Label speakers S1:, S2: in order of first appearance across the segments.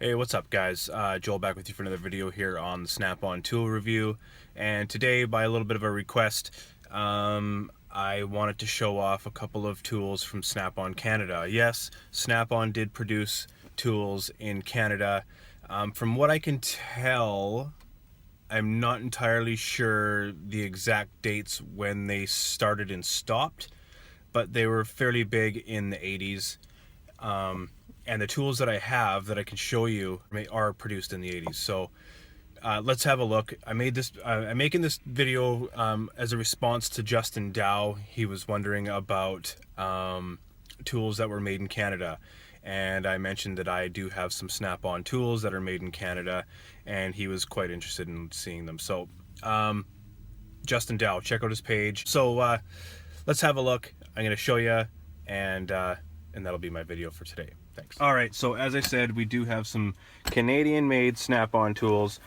S1: Hey, what's up guys? Joel back with you for another video here on the Snap-on tool review. And today, by a little bit of a request, I wanted to show off a couple of tools from Snap-on Canada. Yes, Snap-on did produce tools in Canada. From what I can tell, I'm not entirely sure the exact dates when they started and stopped, but they were fairly big in the 80s. And the tools that I have that I can show you are produced in the 80s. So let's have a look. I'm making this video as a response to Justin Dow. He was wondering about tools that were made in Canada. And I mentioned that I do have some Snap-on tools that are made in Canada, and he was quite interested in seeing them. So Justin Dow, check out his page. So let's have a look. I'm gonna show you, and that'll be my video for today. Thanks. All right, so as I said, we do have some Canadian-made Snap-on tools.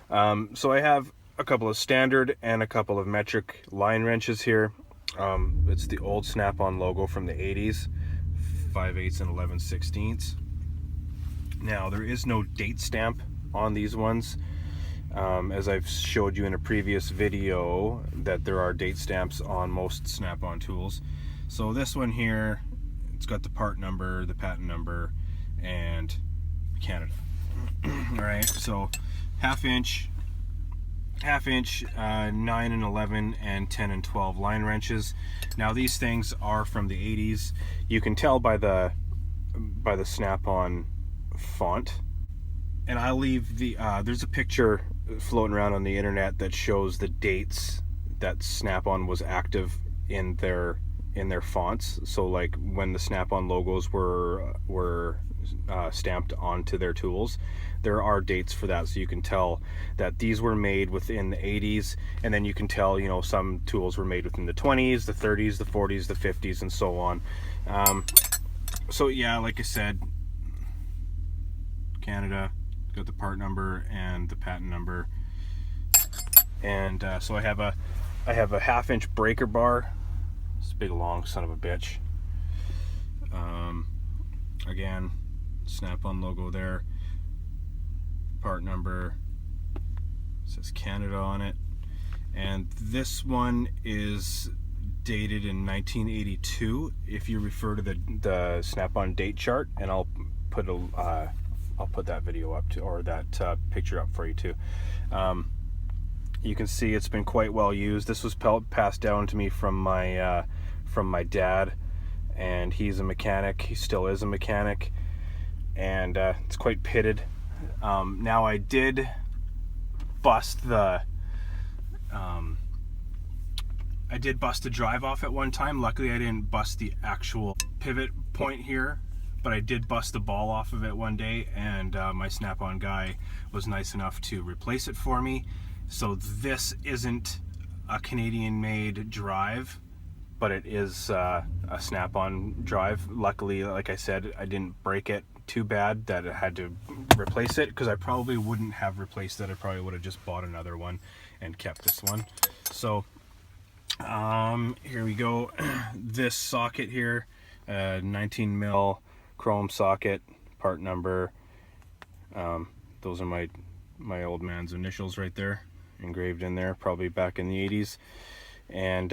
S1: So I have a couple of standard and a couple of metric line wrenches here. It's the old Snap-on logo from the 80s, 5/8 and 11/16. Now, there is no date stamp on these ones. As I've showed you in a previous video, that there are date stamps on most Snap-on tools. So this one here, it's got the part number, the patent number, and Canada. All right, so half inch, 9 and 11, and 10 and 12 line wrenches. Now these things are from the 80s. You can tell by the Snap-on font. And I'll leave the there's a picture floating around on the internet that shows the dates that Snap-on was active in their fonts. So like when the Snap-on logos were stamped onto their tools, there are dates for that, so you can tell that these were made within the 80s, and then you can tell, you know, some tools were made within the 20s, the 30s, the 40s, the 50s, and so on. So yeah, like I said, Canada got the part number and the patent number, and so I have a 1/2-inch breaker bar. It's a big long son of a bitch. Again, Snap-on logo there, part number, says Canada on it, and this one is dated in 1982 if you refer to the Snap-on date chart, and I'll put that video up to, or that picture up for you too. You can see it's been quite well used. This was passed down to me from my dad, and he's a mechanic. He still is a mechanic, and it's quite pitted. Now I did bust the drive off at one time. Luckily I didn't bust the actual pivot point here, but I did bust the ball off of it one day, and my Snap-on guy was nice enough to replace it for me. So this isn't a Canadian-made drive, but it is a Snap-on drive. Luckily, like I said, I didn't break it too bad that I had to replace it, because I probably wouldn't have replaced it. I probably would have just bought another one and kept this one. So here we go. This socket here, 19 mil chrome socket, part number. Those are my old man's initials right there, engraved in there, probably back in the 80s. And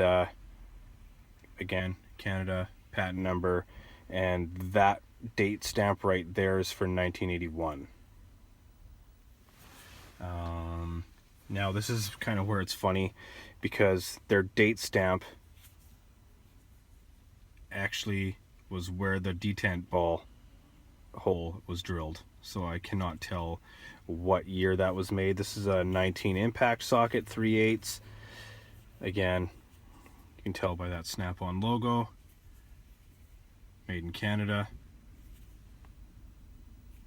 S1: again, Canada, patent number, and that date stamp right there is for 1981. Now this is kind of where it's funny, because their date stamp actually was where the detent ball hole was drilled, so I cannot tell what year that was made. This is a 19 impact socket, 3/8. Again, you can tell by that Snap-on logo, made in Canada.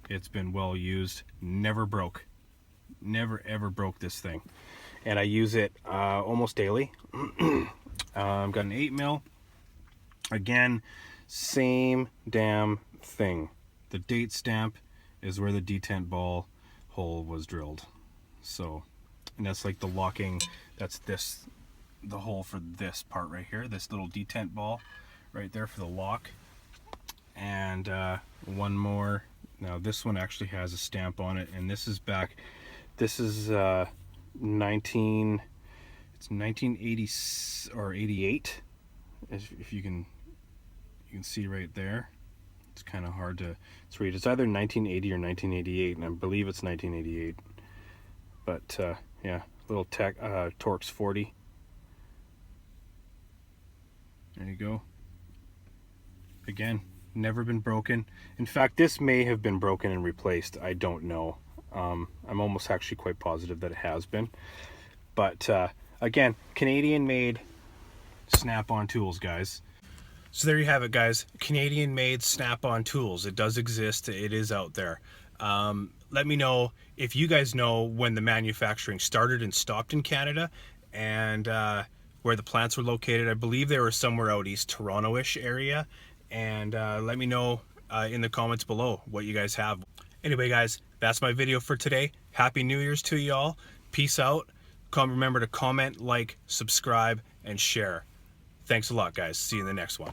S1: It's been well used, never broke, never ever broke this thing, and I use it almost daily. I've got an 8 mil. Again, same damn thing. The date stamp is where the detent ball hole was drilled. So, and that's like the locking, that's the hole for this part right here, this little detent ball right there for the lock. And one more Now this one actually has a stamp on it, and this is back, this is 1980 or 88, if you can see right there. It's kind of hard to read. It's either 1980 or 1988, and I believe it's 1988. But yeah, little Torx 40. There you go. Again, never been broken. In fact, this may have been broken and replaced. I don't know. I'm almost actually quite positive that it has been. But again, Canadian made snap-on tools, guys. So there you have it, guys. Canadian made snap-on tools. It does exist. It is out there. Let me know if you guys know when the manufacturing started and stopped in Canada, and where the plants were located. I believe they were somewhere out east, Toronto-ish area. And let me know in the comments below what you guys have. Anyway, guys, that's my video for today. Happy New Year's to y'all. Peace out. Remember to comment, like, subscribe, and share. Thanks a lot, guys. See you in the next one.